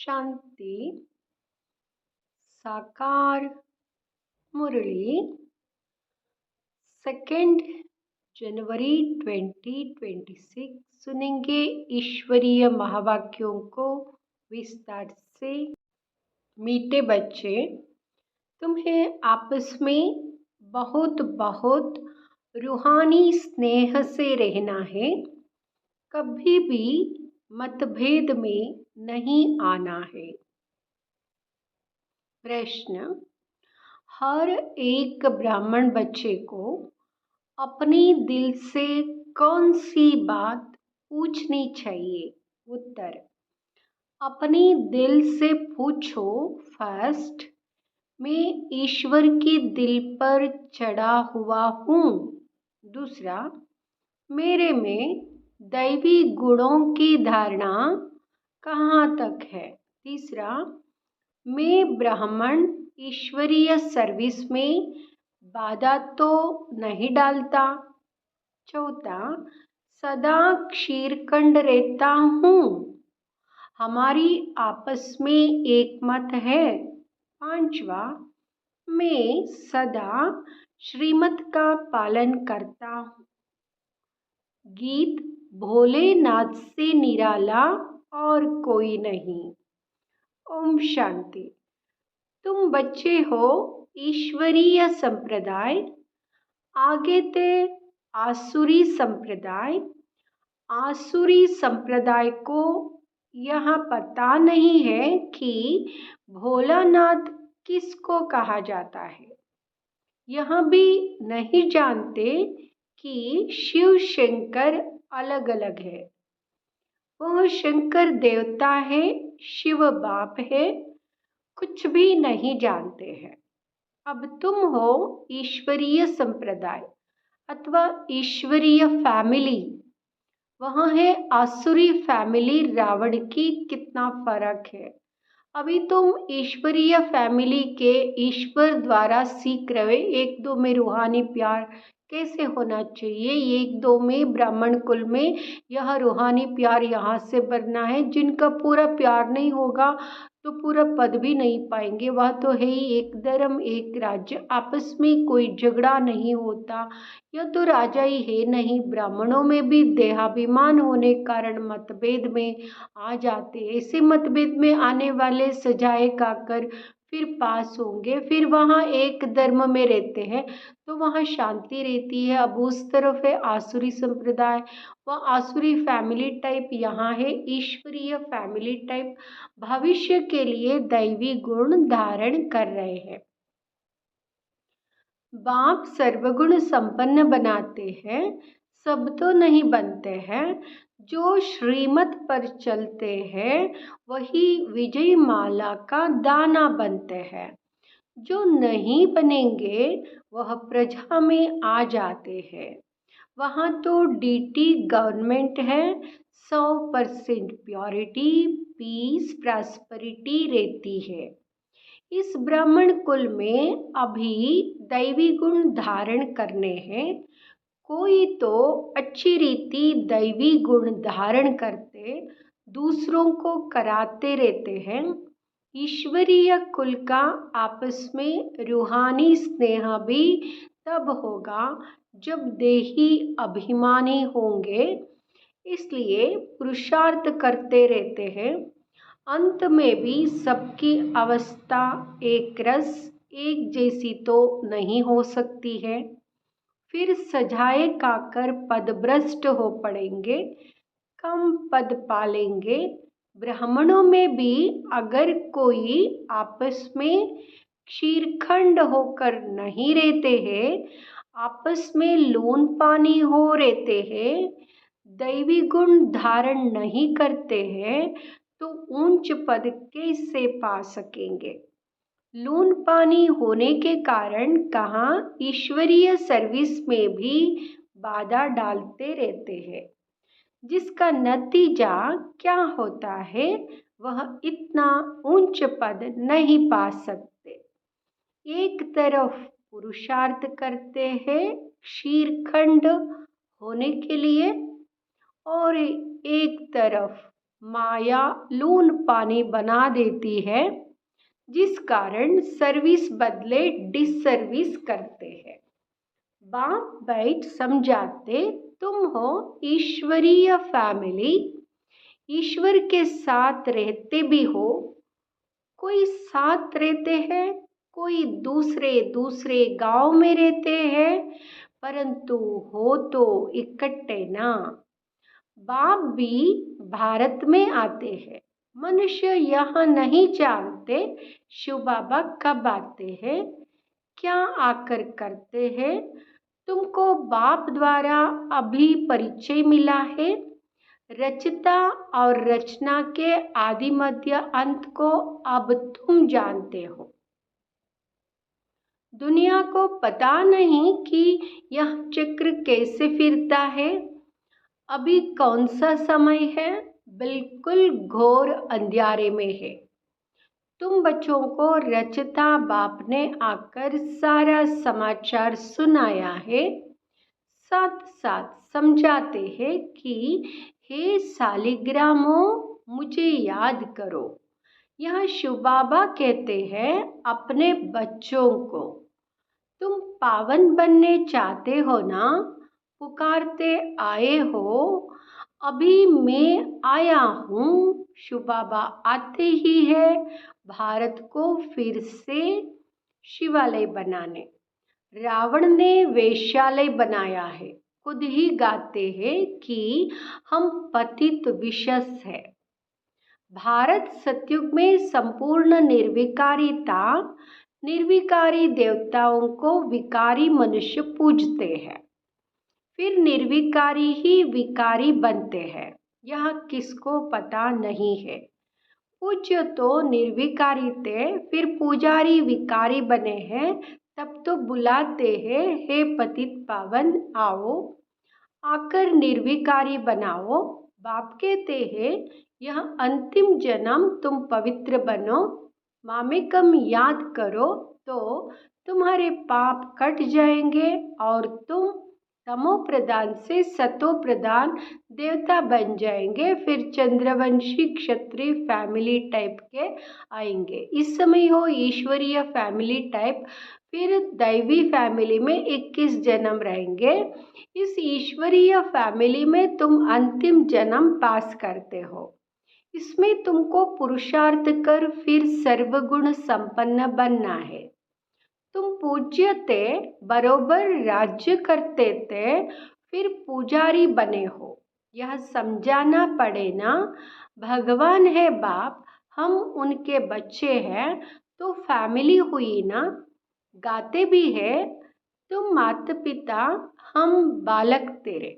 शांति साकार मुरली 2 जनवरी 2026 सुनेंगे ईश्वरीय महावाक्यों को विस्तार से। मीठे बच्चे, तुम्हें आपस में बहुत बहुत रूहानी स्नेह से रहना है। कभी भी मतभेद में नहीं आना है। प्रश्न: हर एक ब्राह्मण बच्चे को अपने दिल से कौन सी बात पूछनी चाहिए? उत्तर: अपने दिल से पूछो। फर्स्ट, मैं ईश्वर के दिल पर चढ़ा हुआ हूँ। दूसरा, मेरे में दैवी गुणों की धारणा कहाँ तक है? तीसरा, मैं ब्राह्मण ईश्वरीय सर्विस में बाधा तो नहीं डालता? चौथा, सदा क्षीरखंड रहता हूँ। हमारी आपस में एक मत है। पांचवा, मैं सदा श्रीमत का पालन करता हूँ। गीत भोलेनाथ से निराला और कोई नहीं। ओम शांति। तुम बच्चे हो ईश्वरीय संप्रदाय, आगे थे आसुरी संप्रदाय। आसुरी संप्रदाय को यह पता नहीं है कि भोलानाथ किसको कहा जाता है। यह भी नहीं जानते कि शिव शंकर अलग अलग है। वह शंकर देवता है, शिव बाप है, कुछ भी नहीं जानते हैं। अब तुम हो ईश्वरीय संप्रदाय अथवा ईश्वरीय फैमिली। वह है आसुरी फैमिली, रावण की। कितना फर्क है। अभी तुम ईश्वरीय फैमिली के ईश्वर द्वारा सीख रहे। एक दो में रूहानी प्यार कैसे होना चाहिए, एक दो में ब्राह्मण कुल में यह रूहानी प्यार यहाँ से बढ़ना है। जिनका पूरा प्यार नहीं होगा तो पूरा पद भी नहीं पाएंगे। वह तो है ही एक धर्म एक राज्य, आपस में कोई झगड़ा नहीं होता। यह तो राजा ही है नहीं। ब्राह्मणों में भी देहाभिमान होने कारण मतभेद में आ जाते। ऐसे मतभेद में आने वाले सजाए खाकर फिर पास होंगे। फिर वहाँ एक धर्म में रहते हैं तो वहाँ शांति रहती है। अब उस तरफ है आसुरी संप्रदाय, वह आसुरी फैमिली टाइप। यहाँ है ईश्वरीय फैमिली टाइप। भविष्य के लिए दैवी गुण धारण कर रहे हैं। बाप सर्वगुण संपन्न बनाते हैं, सब तो नहीं बनते हैं। जो श्रीमत पर चलते हैं वही विजय माला का दाना बनते हैं। जो नहीं बनेंगे वह प्रजा में आ जाते हैं। वहाँ तो डीटी गवर्नमेंट है। 100% प्योरिटी, पीस, प्रॉस्पेरिटी रहती है। इस ब्राह्मण कुल में अभी दैवी गुण धारण करने हैं। कोई तो अच्छी रीति दैवी गुण धारण करते दूसरों को कराते रहते हैं। ईश्वरीय कुल का आपस में रूहानी स्नेह भी तब होगा जब देही अभिमानी होंगे। इसलिए पुरुषार्थ करते रहते हैं। अंत में भी सबकी अवस्था एक रस एक जैसी तो नहीं हो सकती है। फिर सजाए खाकर पदभ्रष्ट हो पड़ेंगे, कम पद पालेंगे। ब्राह्मणों में भी अगर कोई आपस में क्षीरखंड होकर नहीं रहते हैं, आपस में लून पानी हो रहते हैं, दैवी गुण धारण नहीं करते हैं तो ऊंच पद कैसे पा सकेंगे? लून पानी होने के कारण कहाँ ईश्वरीय सर्विस में भी बाधा डालते रहते हैं, जिसका नतीजा क्या होता है? वह इतना ऊंच पद नहीं पा सकते। एक तरफ पुरुषार्थ करते हैं क्षीरखंड होने के लिए और एक तरफ माया लून पानी बना देती है, जिस कारण सर्विस बदले डिसर्विस करते हैं। बाप बैठ समझाते, तुम हो ईश्वरीय फैमिली, ईश्वर के साथ रहते भी हो। कोई साथ रहते हैं, कोई दूसरे दूसरे गांव में रहते हैं, परंतु हो तो इकट्ठे ना। बाप भी भारत में आते हैं। मनुष्य यह नहीं जानते शिव बाबा कब आते हैं, क्या आकर करते हैं। तुमको बाप द्वारा अभी परिचय मिला है। रचता और रचना के आदि मध्य अंत को अब तुम जानते हो। दुनिया को पता नहीं कि यह चक्र कैसे फिरता है। अभी कौन सा समय है, बिल्कुल घोर अंधियारे में है। तुम बच्चों को रचता बाप ने आकर सारा समाचार सुनाया है, साथ साथ समझाते हैं कि हे सालिग्रामों, मुझे याद करो। यह शिव बाबा कहते हैं अपने बच्चों को, तुम पावन बनने चाहते हो ना, पुकारते आए हो। अभी मैं आया हूँ। शिव बाबा आते ही है भारत को फिर से शिवालय बनाने। रावण ने वेश्यालय बनाया है। खुद ही गाते हैं कि हम पतित विशस है। भारत सतयुग में संपूर्ण निर्विकारी था। निर्विकारी देवताओं को विकारी मनुष्य पूजते हैं, फिर निर्विकारी ही विकारी बनते हैं। यह किसको पता नहीं है। पूज्य तो निर्विकारी थे, फिर पुजारी विकारी बने हैं। तब तो बुलाते हैं, हे पतित पावन आओ, आकर निर्विकारी बनाओ। बाप कहते हैं यह अंतिम जन्म तुम पवित्र बनो, मामेकम याद करो तो तुम्हारे पाप कट जाएंगे और तुम तमो प्रधान से सतो प्रधान देवता बन जाएंगे। फिर चंद्रवंशी क्षत्रिय फैमिली टाइप के आएंगे। इस समय हो ईश्वरीय फैमिली टाइप, फिर दैवी फैमिली में 21 जन्म रहेंगे। इस ईश्वरीय फैमिली में तुम अंतिम जन्म पास करते हो। इसमें तुमको पुरुषार्थ कर फिर सर्वगुण संपन्न बनना है। तुम पूज्य थे, बरोबर राज्य करते थे, फिर पुजारी बने हो। यह समझाना पड़े ना। भगवान है बाप, हम उनके बच्चे हैं, तो फैमिली हुई ना। गाते भी है, तुम माता पिता, हम बालक तेरे,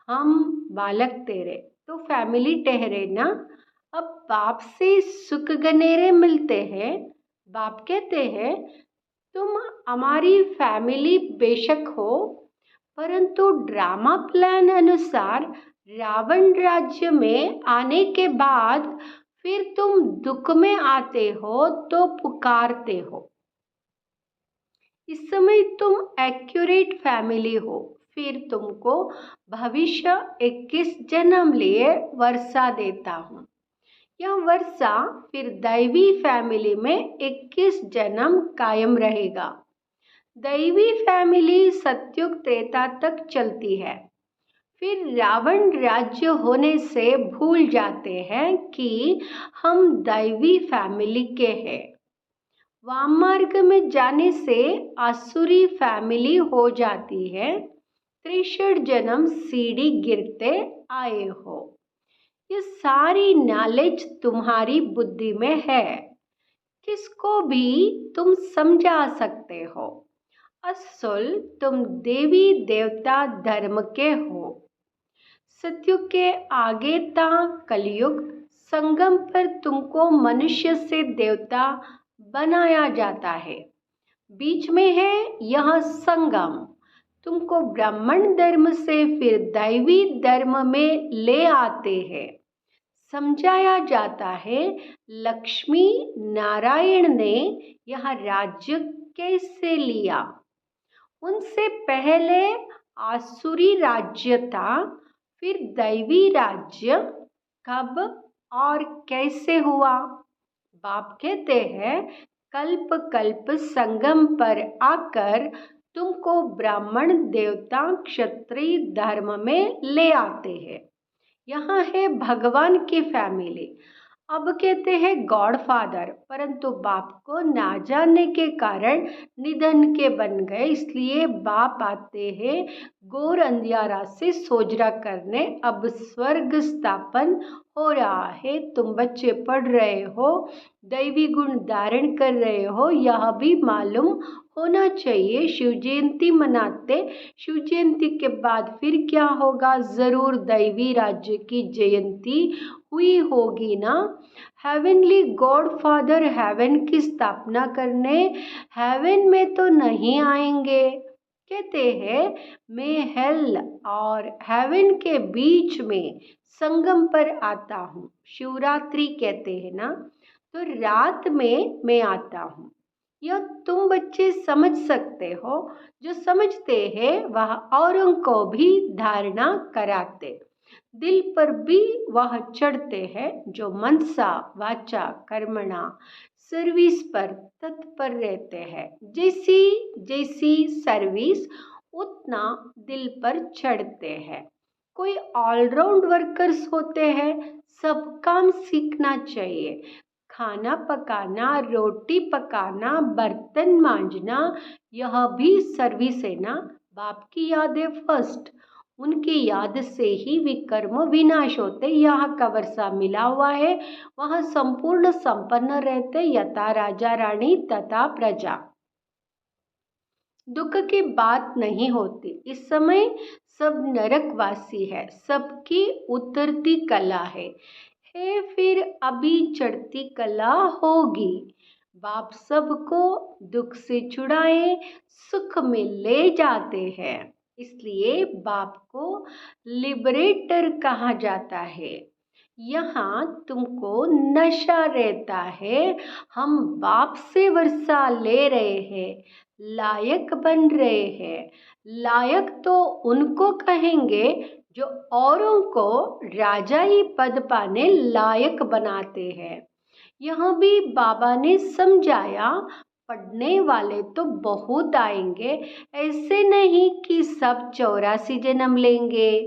हम बालक तेरे, तो फैमिली ठहरे ना। अब बाप से सुख गनेरे मिलते हैं। बाप कहते हैं तुम हमारी फैमिली बेशक हो, परंतु ड्रामा प्लान अनुसार रावण राज्य में आने के बाद फिर तुम दुख में आते हो तो पुकारते हो। इस समय तुम एक्यूरेट फैमिली हो, फिर तुमको भविष्य 21 जन्म लिए वर्षा देता हूँ। यह वर्षा फिर दैवी फैमिली में 21 जन्म कायम रहेगा। दैवी फैमिली सतयुग त्रेता तक चलती है। फिर रावण राज्य होने से भूल जाते हैं कि हम दैवी फैमिली के हैं। वाम मार्ग में जाने से आसुरी फैमिली हो जाती है। 63 जन्म सीढ़ी गिरते आए हो। ये सारी नॉलेज तुम्हारी बुद्धि में है, किसको भी तुम समझा सकते हो। असल तुम देवी देवता धर्म के हो। सतयुग के आगे था कलयुग। संगम पर तुमको मनुष्य से देवता बनाया जाता है। बीच में है यह संगम। तुमको ब्राह्मण धर्म से फिर दैवी धर्म में ले आते हैं। समझाया जाता है लक्ष्मी नारायण ने यह राज्य कैसे लिया। उनसे पहले आसुरी राज्य था, फिर दैवी राज्य कब और कैसे हुआ? बाप कहते हैं कल्प कल्प संगम पर आकर तुमको ब्राह्मण देवता क्षत्रिय धर्म में ले आते हैं। यहाँ है भगवान की फैमिली। अब कहते हैं गॉड फादर, परंतु बाप को ना जानने के कारण निधन के बन गए, इसलिए बाप आते हैं घोर अंधियारा से सोजरा करने। अब स्वर्ग स्थापन हो रहा है, तुम बच्चे पढ़ रहे हो, दैवी गुण धारण कर रहे हो, यह भी मालूम होना चाहिए। शिव जयंती मनाते, शिव जयंती के बाद फिर क्या होगा? जरूर दैवी राज्य की जयंती हुई होगी ना। हेवनली गॉड फादर हेवन की स्थापना करने हेवन में तो नहीं आएंगे। कहते हैं मैं हेल और हेवन के बीच में संगम पर आता हूँ। शिवरात्रि कहते हैं ना, तो रात में मैं आता हूँ। यह तुम बच्चे समझ सकते हो। जो समझते हैं वह औरों को भी धारणा कराते, दिल पर भी वह चढ़ते हैं। जो मनसा वाचा कर्मणा सर्विस पर तत्पर रहते हैं, जैसी जैसी सर्विस उतना दिल पर चढ़ते हैं। कोई ऑलराउंड वर्कर्स होते हैं, सब काम सीखना चाहिए। खाना पकाना, रोटी पकाना, बर्तन मांजना, यह भी सर्विस है ना। बाप की याद है फर्स्ट, उनकी याद से ही विकर्म विनाश होते। यहाँ का वर्षा मिला हुआ है, वहाँ संपूर्ण संपन्न रहते, यथा राजा रानी तथा प्रजा। दुख की बात नहीं होती। इस समय सब नरकवासी है, सबकी उतरती कला है फिर अभी चढ़ती कला होगी। बाप सबको दुख से छुड़ाए, सुख में ले जाते हैं, इसलिए बाप को लिबरेटर कहा जाता है। यहाँ तुमको नशा रहता है, हम बाप से वर्षा ले रहे हैं, लायक बन रहे हैं। लायक तो उनको कहेंगे जो औरों को राजाई पद पाने लायक बनाते हैं। यह भी बाबा ने समझाया, पढ़ने वाले तो बहुत आएंगे, ऐसे नहीं कि सब 84 जन्म लेंगे।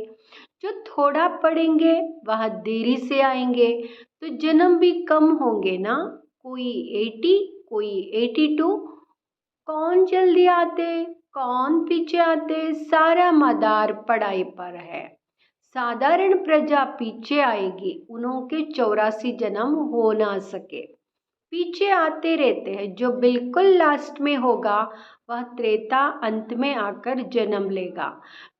जो थोड़ा पढ़ेंगे वह देरी से आएंगे, तो जन्म भी कम होंगे ना। कोई 80, कोई 82। कौन जल्दी आते, कौन पीछे आते, सारा मदार पढ़ाई पर है। साधारण प्रजा पीछे आएगी, उनके 84 जन्म हो ना सके, पीछे आते रहते हैं। जो बिल्कुल लास्ट में होगा वह त्रेता अंत में आकर जन्म लेगा,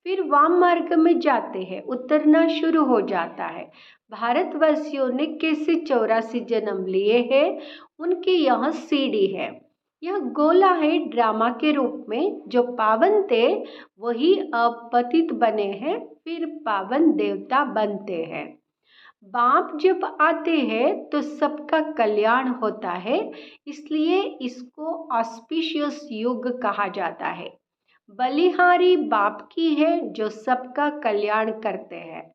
फिर वाम मार्ग में जाते हैं, उतरना शुरू हो जाता है। भारतवासियों ने कैसे 84 जन्म लिए हैं, उनकी यह सीढ़ी है। यह गोला है ड्रामा के रूप में। जो पावन थे वही अब पतित बने हैं, फिर पावन देवता बनते हैं। बाप जब आते हैं तो सबका कल्याण होता है, इसलिए इसको ऑस्पिशियस युग कहा जाता है। बलिहारी बाप की है जो सबका कल्याण करते हैं।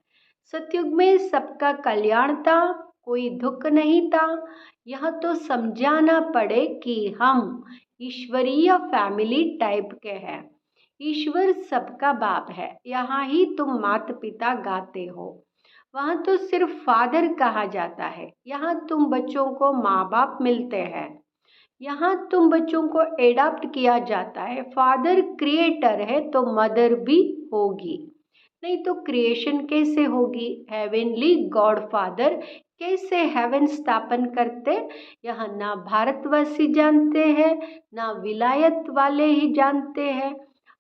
सतयुग में सबका कल्याण था, कोई दुख नहीं था। यह तो समझाना पड़े कि हम ईश्वरीय फैमिली टाइप के हैं। ईश्वर सबका बाप है। यहाँ ही तुम माता पिता गाते हो, वहाँ तो सिर्फ फादर कहा जाता है। यहाँ तुम बच्चों को माँ बाप मिलते हैं, यहाँ तुम बच्चों को एडॉप्ट किया जाता है। फादर क्रिएटर है तो मदर भी होगी, नहीं तो क्रिएशन कैसे होगी? हेवनली गॉड फादर कैसे हेवन स्थापन करते, यहाँ ना भारतवासी जानते हैं, ना विलायत वाले ही जानते हैं।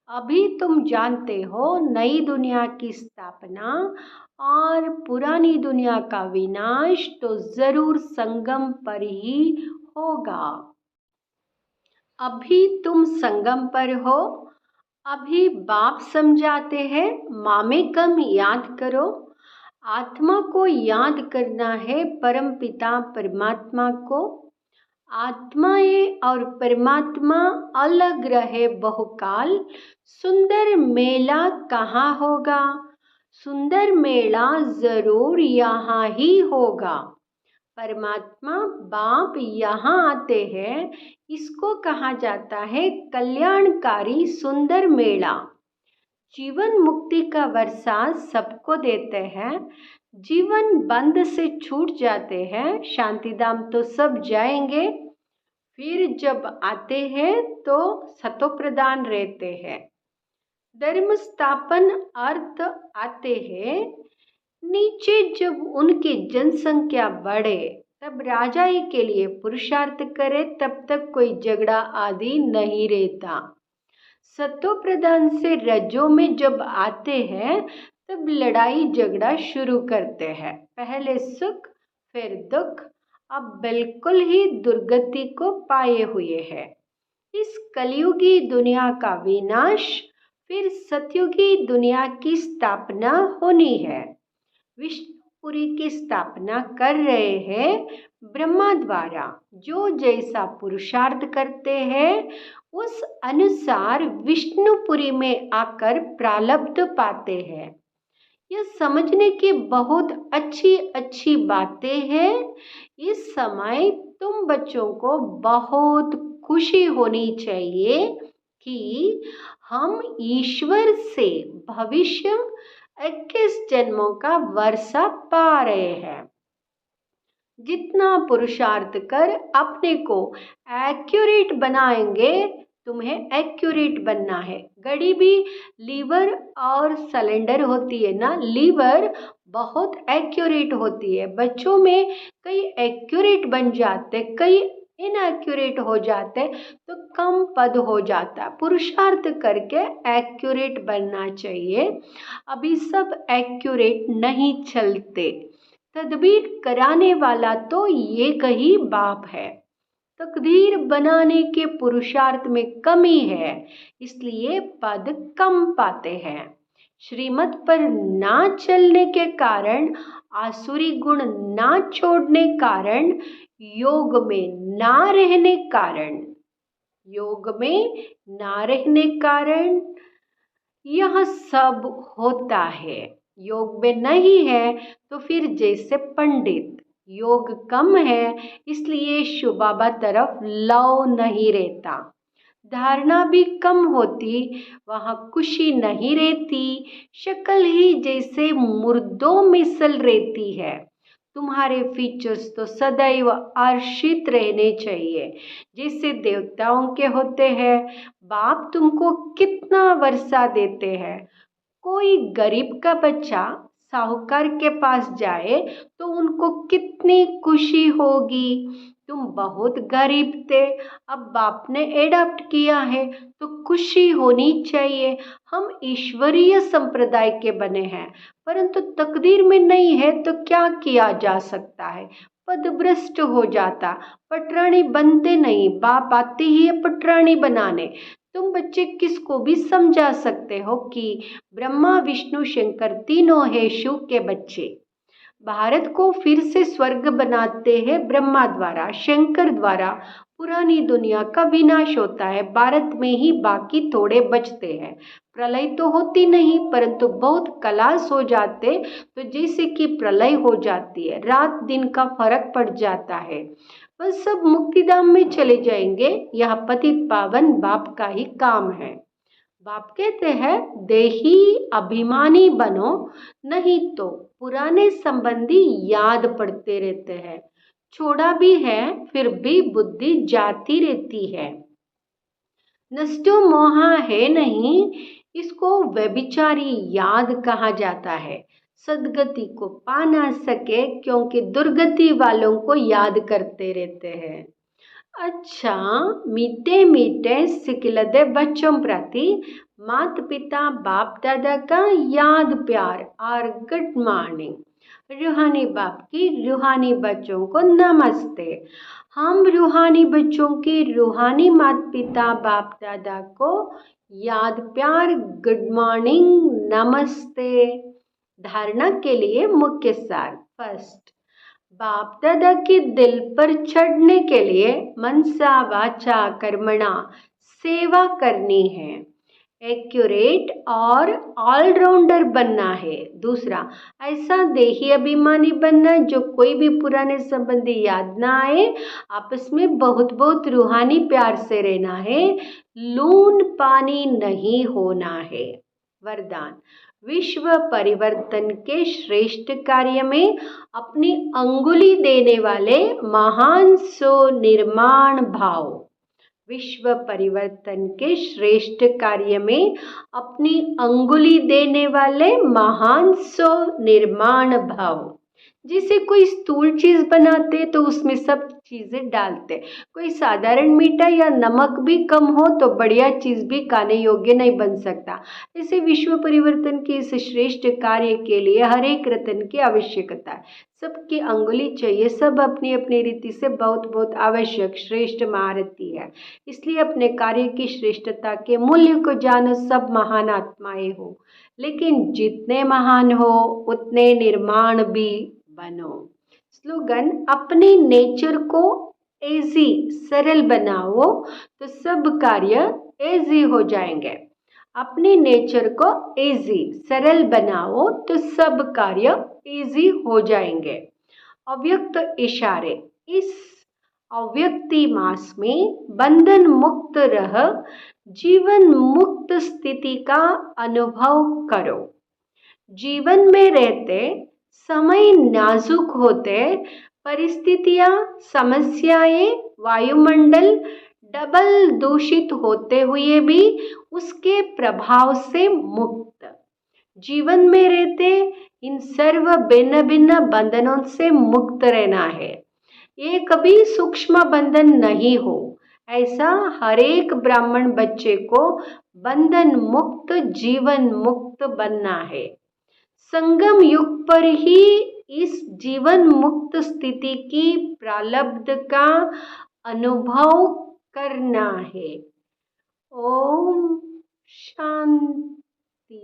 अभी तुम जानते हो नई दुनिया की स्थापना और पुरानी दुनिया का विनाश तो जरूर संगम पर ही होगा। अभी तुम संगम पर हो, अभी बाप समझाते हैं मामे कम याद करो। आत्मा को याद करना है, परम पिता परमात्मा को। आत्माएं और परमात्मा अलग रहे बहुकाल, सुंदर मेला कहाँ होगा? सुंदर मेला जरूर यहाँ ही होगा। परमात्मा बाप यहाँ आते हैं, इसको कहा जाता है कल्याणकारी सुंदर मेला। जीवन मुक्ति का वर्षा सबको देते हैं। जीवन बंध से छूट जाते हैं, शांतिधाम तो सब जाएंगे। फिर जब आते हैं तो सतो प्रधान रहते हैं। धर्म स्थापन अर्थ आते हैं। नीचे जब उनकी जनसंख्या बढ़े तब राजाई के लिए पुरुषार्थ करे, तब तक कोई झगड़ा आदि नहीं रहता। सतो प्रधान से रजो में जब आते हैं तब लड़ाई झगड़ा शुरू करते हैं। पहले सुख फिर दुख, अब बिल्कुल ही दुर्गति को पाए हुए हैं। इस कलयुगी दुनिया का विनाश, फिर सतयुगी दुनिया की स्थापना होनी है। विष्णुपुरी की स्थापना कर रहे हैं ब्रह्मा द्वारा। जो जैसा पुरुषार्थ करते हैं उस अनुसार विष्णुपुरी में आकर प्रारब्ध पाते हैं। यह समझने की बहुत अच्छी अच्छी बातें हैं। इस समय तुम बच्चों को बहुत खुशी होनी चाहिए कि हम ईश्वर से भविष्य 21 जन्मों का वर्षा पा रहे हैं। जितना पुरुषार्थ कर अपने को एक्यूरेट बनाएंगे, तुम्हें एक्यूरेट बनना है। घड़ी भी लीवर और सिलेंडर होती है ना, लीवर बहुत एक्यूरेट होती है। बच्चों में कई एक्यूरेट बन जाते, कई इनएक्यूरेट हो जाते, तो कम पद हो जाता। पुरुषार्थ करके एक्यूरेट बनना चाहिए। अभी सब एक्यूरेट नहीं चलते। तदबीर कराने वाला तो एक ही बाप है। तकदीर बनाने के पुरुषार्थ में कमी है, इसलिए पद कम पाते हैं। श्रीमत पर ना चलने के कारण, आसुरी गुण ना छोड़ने कारण, योग में ना रहने कारण, योग में ना रहने कारण यह सब होता है। योग में नहीं है तो फिर जैसे पंडित, योग कम है इसलिए शिव बाबा तरफ लव नहीं रहता। धारणा भी कम होती, वहाँ खुशी नहीं रहती। शक्ल ही जैसे मुर्दों मिसल रहती है। तुम्हारे फीचर्स तो सदैव आर्षित रहने चाहिए, जैसे देवताओं के होते हैं। बाप तुमको कितना वर्षा देते हैं। कोई गरीब का बच्चा साहूकार के पास जाए तो उनको कितनी खुशी होगी। तुम बहुत गरीब थे, अब बाप ने एडॉप्ट किया है तो खुशी होनी चाहिए। हम ईश्वरीय संप्रदाय के बने हैं, परंतु तकदीर में नहीं है तो क्या किया जा सकता है। पदभ्रष्ट हो जाता, पटरानी बनते नहीं। बाप आते ही है पटरानी बनाने। तुम बच्चे किसको भी समझा सकते हो कि ब्रह्मा विष्णु शंकर तीनों है शिव के बच्चे। भारत को फिर से स्वर्ग बनाते हैं ब्रह्मा द्वारा, शंकर द्वारा। पुरानी दुनिया का विनाश होता है, भारत में ही बाकी थोड़े बचते हैं। प्रलय तो होती नहीं, परंतु बहुत कलाश हो जाते, तो जैसे कि प्रलय हो जाती है, रात दिन का फर्क पड़ जाता है। बस सब मुक्तिधाम में चले जाएंगे। यह पतित पावन बाप का ही काम है। बाप कहते हैं देही अभिमानी बनो, नहीं तो पुराने संबंधी याद पड़ते रहते हैं। छोड़ा भी है फिर भी बुद्धि जाती रहती है। नष्टो मोहा है नहीं, इसको व्यभिचारी याद कहा जाता है। सदगति को पा ना सके क्योंकि दुर्गति वालों को याद करते रहते हैं। अच्छा, मीठे मीठे सिकिलदे बच्चों प्रति माता पिता बाप दादा का याद प्यार और गुड मॉर्निंग। रूहानी बाप की रूहानी बच्चों को नमस्ते। हम रूहानी बच्चों की रूहानी माता पिता बाप दादा को याद प्यार गुड मॉर्निंग नमस्ते। धारणा के लिए मुख्य सार। फर्स्ट, बाप दादा के दिल पर चढ़ने के लिए मनसा वाचा कर्मणा सेवा करनी है। एक्यूरेट और ऑलराउंडर बनना है। दूसरा, ऐसा देही अभिमानी बनना जो कोई भी पुराने संबंधी याद ना आए, आपस में बहुत बहुत रूहानी प्यार से रहना है, लून पानी नहीं होना है। वरदान, विश्व परिवर्तन के श्रेष्ठ कार्य में अपनी अंगुली देने वाले महान निर्माण भाव। विश्व परिवर्तन के श्रेष्ठ कार्य में अपनी अंगुली देने वाले महान निर्माण भाव। जैसे कोई स्थूल चीज बनाते तो उसमें सब चीजें डालते, कोई साधारण मीठा या नमक भी कम हो तो बढ़िया चीज भी खाने योग्य नहीं बन सकता। इसे विश्व परिवर्तन के इस श्रेष्ठ कार्य के लिए हर एक रत्न की आवश्यकता है, सबकी अंगुली चाहिए, सब अपनी अपनी रीति से बहुत बहुत आवश्यक श्रेष्ठ महारथी है। इसलिए अपने कार्य की श्रेष्ठता के मूल्य को जानो, सब महान आत्माएं हो, लेकिन जितने महान हो उतने निर्माण भी बनो। स्लोगन, अपने नेचर को इजी सरल बनाओ तो सब कार्य इजी हो जाएंगे। अपने नेचर को इजी सरल बनाओ तो सब कार्य इजी हो जाएंगे। अव्यक्त इशारे, इस अव्यक्ति मास में बंधन मुक्त रह जीवन मुक्त स्थिति का अनुभव करो। जीवन में रहते समय नाजुक होते, परिस्थितियां, समस्याएं, वायुमंडल डबल दूषित होते हुए भी उसके प्रभाव से मुक्त। जीवन में रहते इन सर्व भिन्न भिन्न बंधनों से मुक्त रहना है। ये कभी सूक्ष्म बंधन नहीं हो, ऐसा हर एक ब्राह्मण बच्चे को बंधन मुक्त जीवन मुक्त बनना है। संगम युग पर ही इस जीवन मुक्त स्थिति की प्रारब्ध का अनुभव करना है।